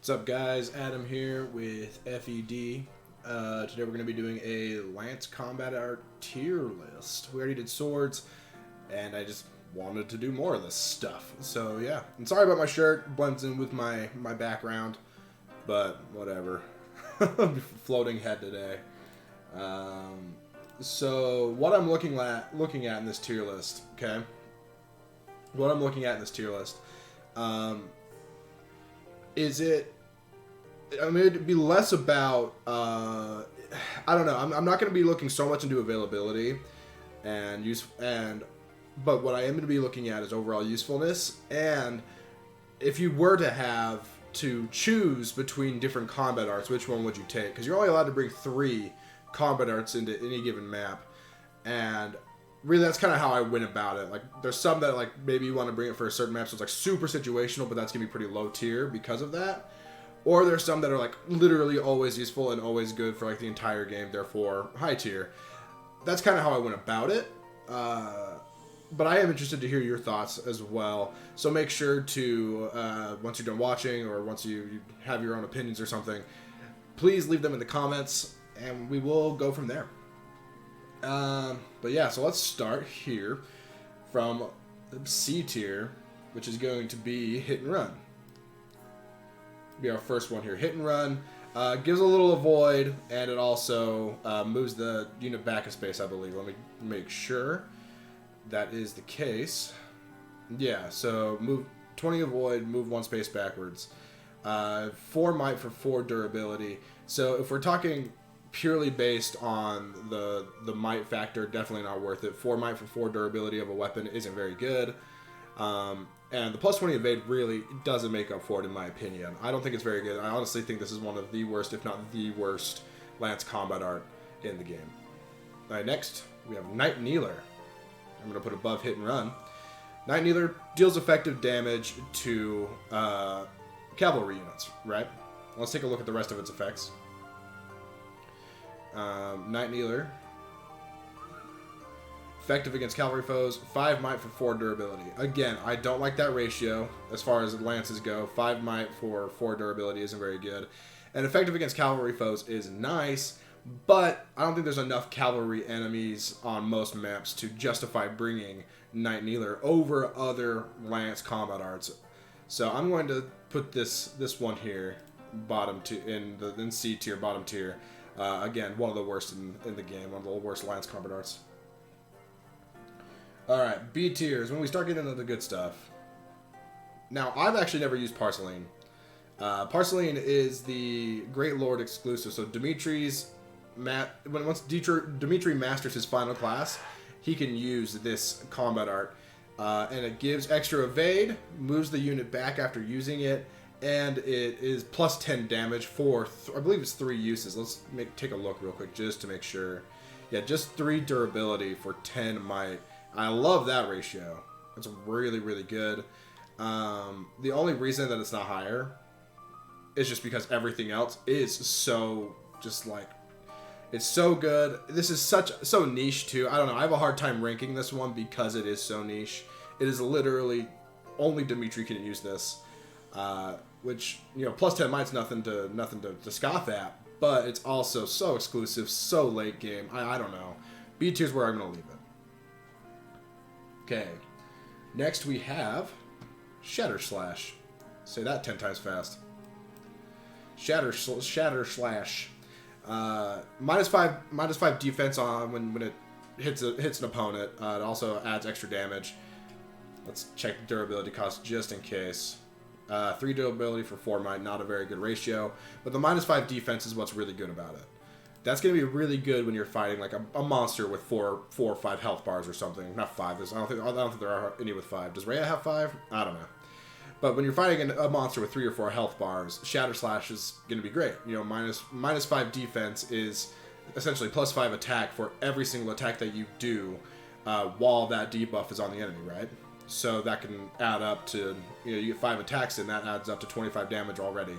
What's up, guys? Adam here with FED. Today we're going to be doing a Lance combat art tier list. We already did swords, and I just wanted to do more of this stuff. So yeah, and sorry about my shirt, blends in with my background, but whatever. Floating head today. So what I'm looking at in this tier list, okay? What I'm looking at in this tier list, is it? I mean, it'd be less about. I don't know. I'm not going to be looking so much into availability and use but what I am going to be looking at is overall usefulness. And if you were to have to choose between different combat arts, which one would you take? Because you're only allowed to bring 3 combat arts into any given map, and really that's kind of how I went about it. Like, there's some that like maybe you want to bring it for a certain map, so it's like super situational, but that's gonna be pretty low tier because of that. Or there's some that are like literally always useful and always good for like the entire game, therefore high tier. That's kind of how I went about it. But I am interested to hear your thoughts as well. So make sure to, once you're done watching or once you have your own opinions or something, please leave them in the comments and we will go from there. But yeah, so let's start here from C tier, which is going to be Hit and Run. Be our first one here. Hit and Run gives a little avoid, and it also moves the unit back a space, I believe. Let me make sure that is the case. Yeah, so move 20 avoid, move 1 space backwards. 4 might for 4 durability. So if we're talking purely based on the might factor, definitely not worth it. 4 might for 4 durability of a weapon isn't very good. And the plus 20 evade really doesn't make up for it, in my opinion. I don't think it's very good. I honestly think this is one of the worst, if not the worst, Lance combat art in the game. Alright, next, we have Knight Kneeler. I'm going to put above Hit and Run. Knight Kneeler deals effective damage to cavalry units, right? Let's take a look at the rest of its effects. Knight Kneeler. Effective against cavalry foes, 5 might for 4 durability. Again, I don't like that ratio as far as lances go. 5 might for 4 durability isn't very good. And effective against cavalry foes is nice, but I don't think there's enough cavalry enemies on most maps to justify bringing Knight Kneeler over other lance combat arts. So I'm going to put this one here, in C tier, bottom tier. Again, one of the worst in the game, one of the worst lance combat arts. Alright, B tiers, when we start getting into the good stuff. Now, I've actually never used Parcelle. Parcelle is the Great Lord exclusive, so once Dimitri masters his final class, he can use this combat art. And it gives extra evade, moves the unit back after using it, and it is plus 10 damage for, I believe it's 3 uses. Let's take a look real quick just to make sure. Yeah, just 3 durability for 10 might. I love that ratio. It's really, really good. The only reason that it's not higher is just because everything else is so, just like, it's so good. This is so niche too. I don't know. I have a hard time ranking this one because it is so niche. It is literally only Dimitri can use this, which, you know, plus 10 might's nothing to scoff at, but it's also so exclusive, so late game. I don't know. B tier's where I'm gonna leave it. Okay, next we have Shatter Slash. Say that 10 times fast. Shatter Slash. Minus five defense on when it hits an opponent. It also adds extra damage. Let's check the durability cost just in case. 3 durability for 4 might, not a very good ratio, but the minus 5 defense is what's really good about it. That's going to be really good when you're fighting like a monster with 4 or 5 health bars or something. Not 5. I don't think there are any with 5. Does Rhea have 5? I don't know. But when you're fighting a monster with 3 or 4 health bars, Shatter Slash is going to be great. You know, minus 5 defense is essentially plus 5 attack for every single attack that you do while that debuff is on the enemy, right? So that can add up to, you know, you get 5 attacks in, that adds up to 25 damage already.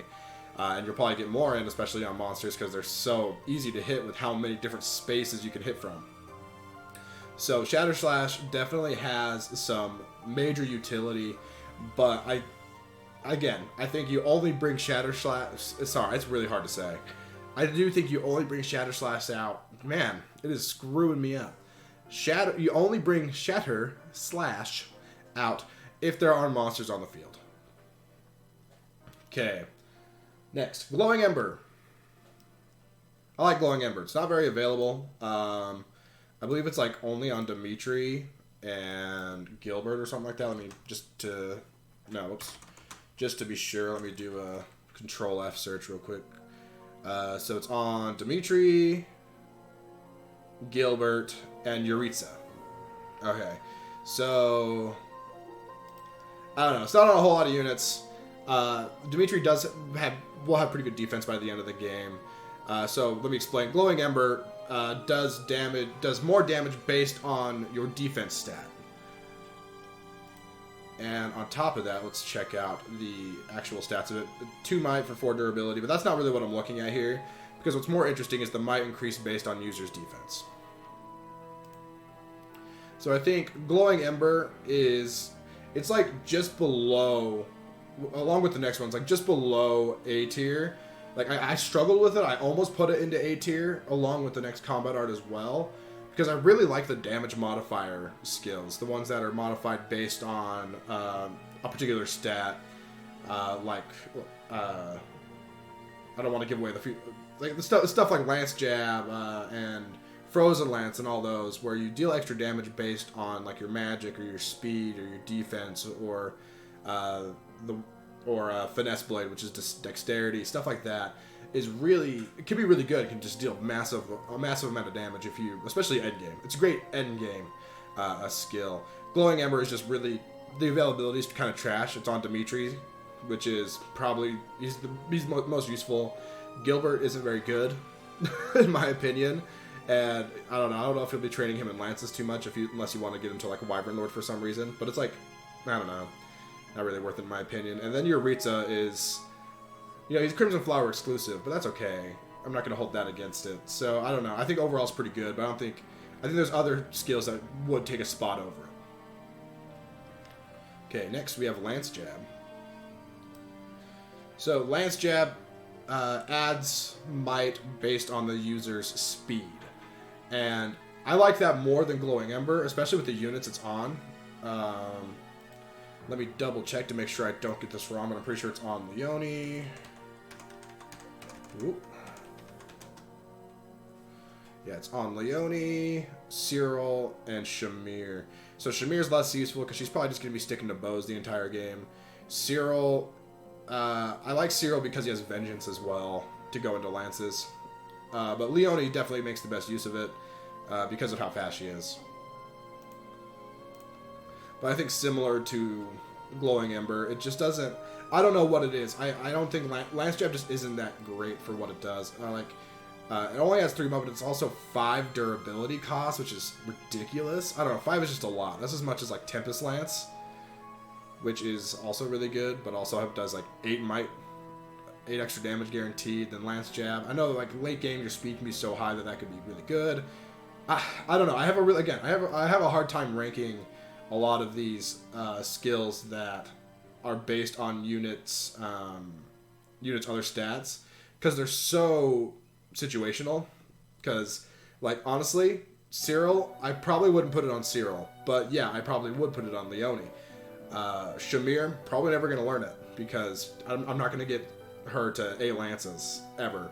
And you'll probably get more in, especially on monsters, because they're so easy to hit with how many different spaces you can hit from. So Shatter Slash definitely has some major utility, but again, I think you only bring Shatter Slash. Sorry, it's really hard to say. I do think you only bring Shatter Slash out. Man, it is screwing me up. You only bring Shatter Slash out if there are monsters on the field. Okay. Next, Glowing Ember. I like Glowing Ember. It's not very available. I believe it's like only on Dimitri and Gilbert or something like that. Let me just to be sure. Let me do a Control F search real quick. So it's on Dimitri, Gilbert, and Yuritsa. Okay, so I don't know. It's not on a whole lot of units. Dimitri will have pretty good defense by the end of the game. So let me explain. Glowing Ember does more damage based on your defense stat. And on top of that, let's check out the actual stats of it. 2 might for 4 durability, but that's not really what I'm looking at here, because what's more interesting is the might increase based on user's defense. So I think Glowing Ember it's like just below, along with the next one, it's like just below A tier. Like, I struggled with it. I almost put it into A tier, along with the next combat art as well, because I really like the damage modifier skills, the ones that are modified based on a particular stat, I don't want to give away the stuff like Lance Jab and Frozen Lance and all those, where you deal extra damage based on like your magic or your speed or your defense or Finesse Blade, which is dexterity, stuff like that. It can be really good. It can just deal a massive amount of damage especially end game. It's a great end game skill. Glowing Ember is just really, the availability is kind of trash. It's on Dimitri, which is probably he's most useful. Gilbert isn't very good, in my opinion, and I don't know if you'll be training him in Lances too much unless you want to get him to like a Wyvern Lord for some reason. But it's like, I don't know, not really worth it in my opinion. And then Yuritsa is, he's Crimson Flower exclusive, but that's okay. I'm not going to hold that against it. So, I don't know. I think overall it's pretty good, but I think there's other skills that would take a spot over it. Okay, next we have Lance Jab. So, Lance Jab adds might based on the user's speed. And I like that more than Glowing Ember, especially with the units it's on. Let me double check to make sure I don't get this wrong, but I'm pretty sure it's on Leone. Oop. Yeah, it's on Leone, Cyril, and Shamir. So Shamir's less useful because she's probably just going to be sticking to bows the entire game. Cyril, I like Cyril because he has Vengeance as well to go into Lances. But Leone definitely makes the best use of it because of how fast she is. But I think similar to Glowing Ember, it just doesn't... I don't know what it is. I don't think Lance Jab just isn't that great for what it does. It only has 3 but it's also 5 durability cost, which is ridiculous. I don't know, 5 is just a lot. That's as much as like Tempest Lance, which is also really good, but also does like 8 might, 8 extra damage guaranteed, then Lance Jab. I know like late game your speed can be so high that could be really good. I don't know. I have a hard time ranking a lot of these skills that are based on units' other stats, because they're so situational. Because, like, honestly, Cyril, I probably wouldn't put it on Cyril, but yeah, I probably would put it on Leone. Shamir, probably never going to learn it, because I'm not going to get her to 8 Lances, ever.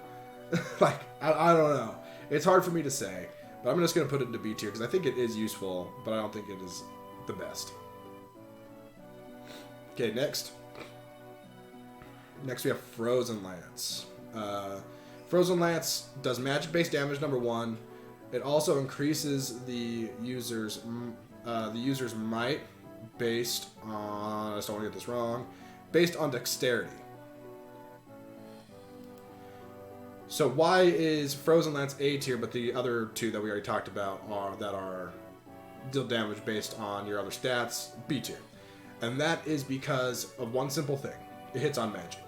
Like, I don't know. It's hard for me to say, but I'm just going to put it into B tier, because I think it is useful, but I don't think it is the best. Okay, next we have Frozen Lance. Frozen Lance does magic-based damage, number 1. It also increases the user's might based on... I just don't want to get this wrong. Based on dexterity. So why is Frozen Lance A tier, but the other 2 that we already talked about are deal damage based on your other stats, B tier? And that is because of one simple thing. It hits on magic.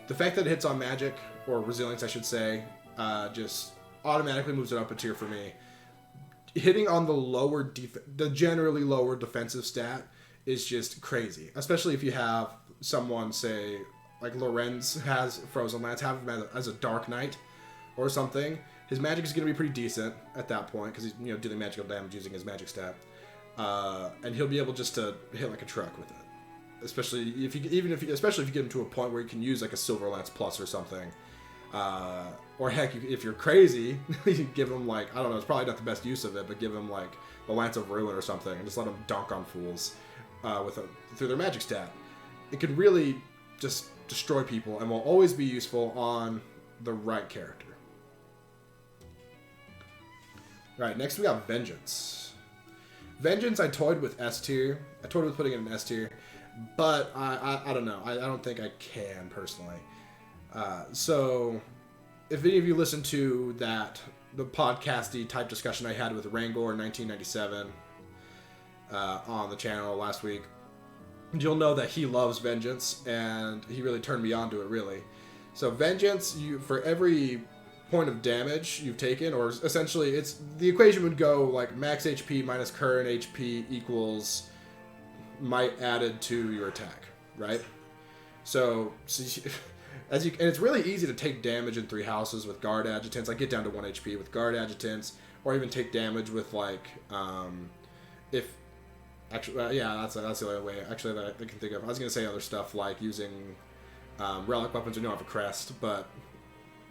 The fact that it hits on magic, or resilience I should say, just automatically moves it up a tier for me. Hitting on the generally lower defensive stat is just crazy. Especially if you have someone, say, like Lorenz has Frozen Lance, have him as a Dark Knight or something. His magic is going to be pretty decent at that point because he's dealing magical damage using his magic stat, and he'll be able just to hit like a truck with it. Especially if you get him to a point where you can use like a Silver Lance Plus or something, or heck, if you're crazy, you can give him like, I don't know, it's probably not the best use of it, but give him like the Lance of Ruin or something, and just let him dunk on fools through their magic stat. It could really just destroy people and will always be useful on the right character. Right, next we got Vengeance. Vengeance, I toyed with S tier. I toyed with putting it in S tier, but I don't know. I don't think I can, personally. So, if any of you listen to the podcasty type discussion I had with Rangor in 1997 on the channel last week, you'll know that he loves Vengeance, and he really turned me on to it, really. So Vengeance, for every point of damage you've taken, or essentially the equation would go like max HP minus current HP equals might added to your attack, right? So and it's really easy to take damage in 3 houses with guard adjutants. I get down to 1 HP with guard adjutants, or even take damage with like that's the only way actually that I can think of. I was gonna say other stuff like using relic weapons who don't have a crest, but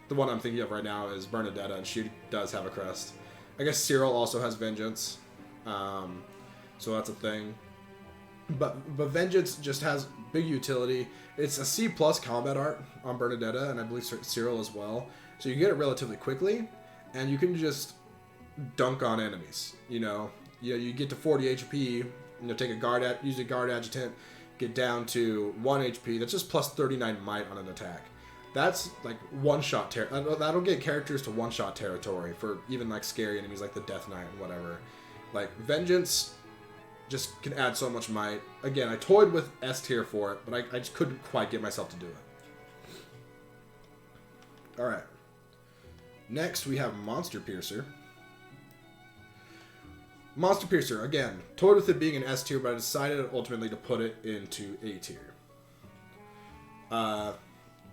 the one I'm thinking of right now is Bernadetta, and she does have a crest. I guess Cyril also has Vengeance, so that's a thing. But Vengeance just has big utility. It's a C+ combat art on Bernadetta, and I believe Cyril as well. So you get it relatively quickly, and you can just dunk on enemies. You get to 40 HP, take use a guard adjutant, get down to 1 HP. That's just plus 39 might on an attack. That's like one-shot that'll get characters to one-shot territory for even like scary enemies like the Death Knight and whatever. Like Vengeance just can add so much might. Again, I toyed with S tier for it, but I just couldn't quite get myself to do it. Alright. Next, we have Monster Piercer. Monster Piercer, again, toyed with it being an S tier, but I decided ultimately to put it into A tier.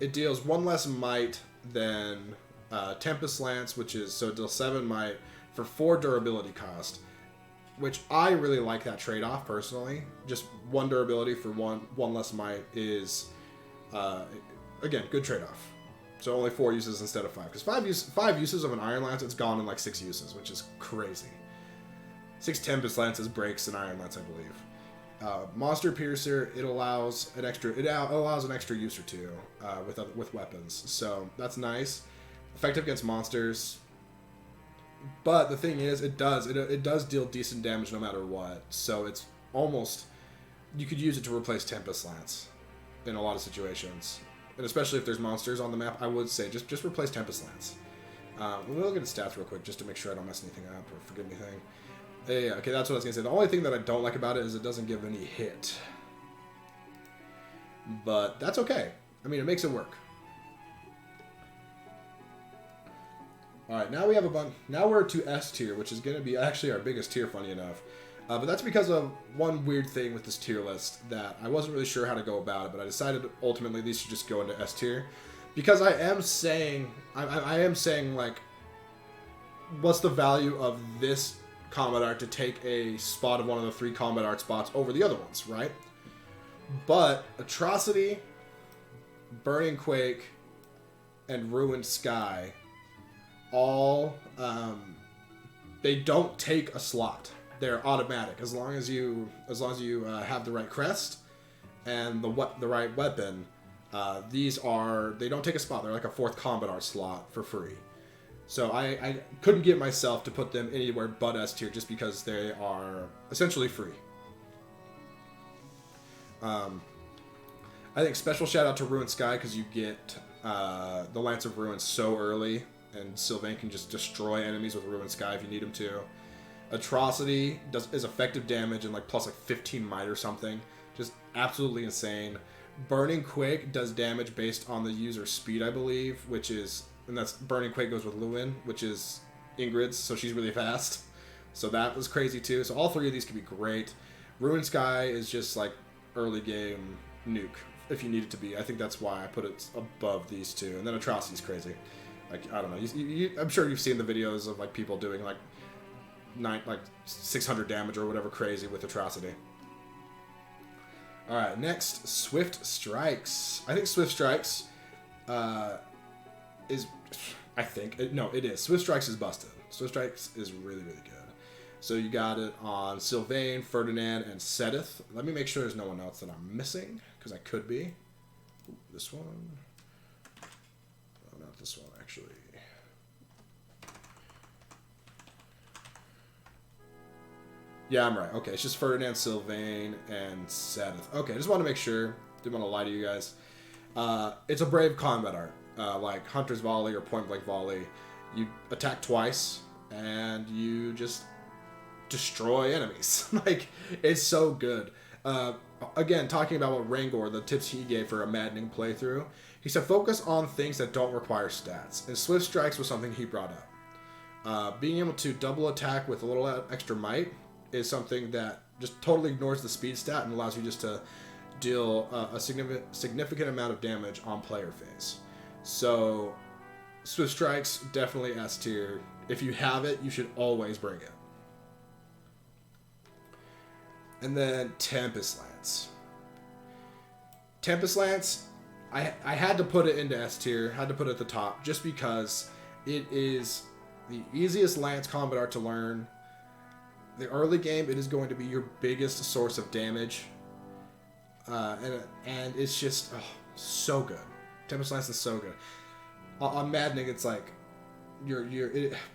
It deals 1 less might than Tempest Lance, so it deals 7 might for 4 durability cost, which I really like that trade-off personally. Just 1 durability for one less might is, again, good trade-off. So only 4 uses instead of 5, because 5 uses of an Iron Lance, it's gone in like 6 uses, which is crazy. 6 Tempest Lances breaks an Iron Lance, I believe. Monster Piercer, it allows an extra use or 2 with weapons, so that's nice. Effective against monsters, but the thing is, it does deal decent damage no matter what. So it's almost, you could use it to replace Tempest Lance in a lot of situations, and especially if there's monsters on the map. I would say just replace Tempest Lance. Let me look at the stats real quick just to make sure I don't mess anything up or forget anything. Yeah, okay, that's what I was going to say. The only thing that I don't like about it is it doesn't give any hit. But that's okay. I mean, it makes it work. Alright, now we have now we're to S tier, which is going to be actually our biggest tier, funny enough. But that's because of one weird thing with this tier list that I wasn't really sure how to go about it, but I decided ultimately these should just go into S tier. Because I am saying, like, what's the value of this combat art to take a spot of one of the 3 combat art spots over the other ones, right? But Atrocity, Burning Quake, and Ruined Sky all they don't take a slot. They're automatic as long as you have the right crest and the right weapon. They don't take a spot. They're like a 4th combat art slot for free. So I couldn't get myself to put them anywhere but S tier just because they are essentially free. I think special shout out to Ruined Sky because you get the Lance of Ruin so early, and Sylvain can just destroy enemies with Ruined Sky if you need him to. Atrocity is effective damage and like plus like 15 might or something. Just absolutely insane. Burning Quake does damage based on the user's speed, I believe, and that's Burning Quake goes with Lewin, which is Ingrid's, so she's really fast. So that was crazy too. So all 3 of these could be great. Ruin Sky is just like early game nuke if you need it to be. I think that's why I put it above these two. And then Atrocity's crazy. Like, I don't know. I'm sure you've seen the videos of like people doing like 600 damage or whatever crazy with Atrocity. All right, next, Swift Strikes. I think Swift Strikes is, I think, no, it is. Swift Strikes is busted. Swift Strikes is really, really good. So you got it on Sylvain, Ferdinand, and Sedith. Let me make sure there's no one else that I'm missing, because I could be. Ooh, this one. Oh, not this one, actually. Yeah, I'm right. Okay, it's just Ferdinand, Sylvain, and Sedith. Okay, just want to make sure. Didn't want to lie to you guys. It's a brave combat art. Like Hunter's Volley or Point Blank Volley. You attack twice, and you just destroy enemies. Like, it's so good. Again, talking about what Rangor, the tips he gave for a maddening playthrough, he said focus on things that don't require stats. And Swift Strikes was something he brought up. Being able to double attack with a little extra might is something that just totally ignores the speed stat and allows you just to deal a significant amount of damage on player phase. So, Swift Strikes, definitely S tier. If you have it, you should always bring it. And then Tempest Lance. Tempest Lance, I had to put it into S tier, had to put it at the top, just because it is the easiest Lance combat art to learn. The early game, it is going to be your biggest source of damage. And it's just so good. Tempest Lance is so good. On Maddening, it's like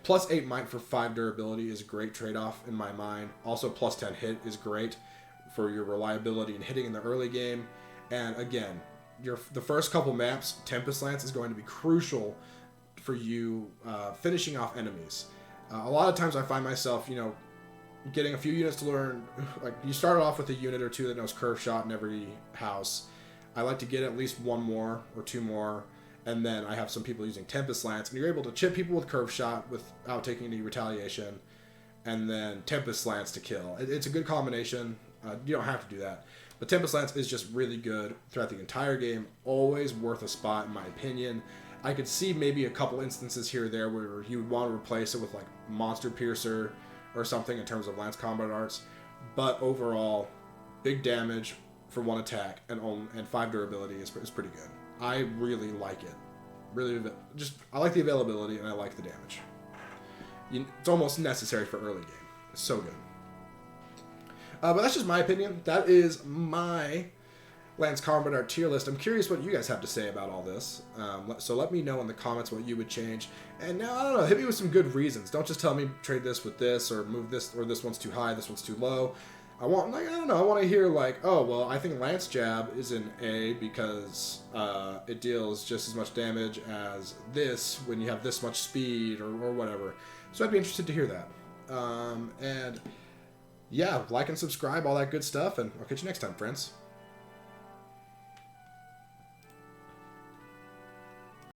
plus 8 might for 5 durability is a great trade-off in my mind. Also, plus 10 hit is great for your reliability and hitting in the early game. And again, the first couple maps, Tempest Lance is going to be crucial for you finishing off enemies. A lot of times I find myself, getting a few units to learn. Like, you start off with a unit or two that knows Curve Shot in every house. I like to get at least one more or two more, and then I have some people using Tempest Lance, and you're able to chip people with Curve Shot without taking any retaliation, and then Tempest Lance to kill. It's a good combination. You don't have to do that, but Tempest Lance is just really good throughout the entire game. Always worth a spot, in my opinion. I could see maybe a couple instances here or there where you would want to replace it with like Monster Piercer or something in terms of Lance combat arts, but overall, big damage for one attack and 5 durability is pretty good. I really like it. I like the availability and I like the damage. It's almost necessary for early game. It's so good. But that's just my opinion. That is my Lance combat art tier list. I'm curious what you guys have to say about all this. So let me know in the comments what you would change. And now, I don't know, hit me with some good reasons. Don't just tell me trade this with this or move this, or this one's too high, this one's too low. I want to hear like, oh, well, I think Lance Jab is an A because it deals just as much damage as this when you have this much speed or whatever. So I'd be interested to hear that. And yeah, like and subscribe, all that good stuff, and I'll catch you next time, friends.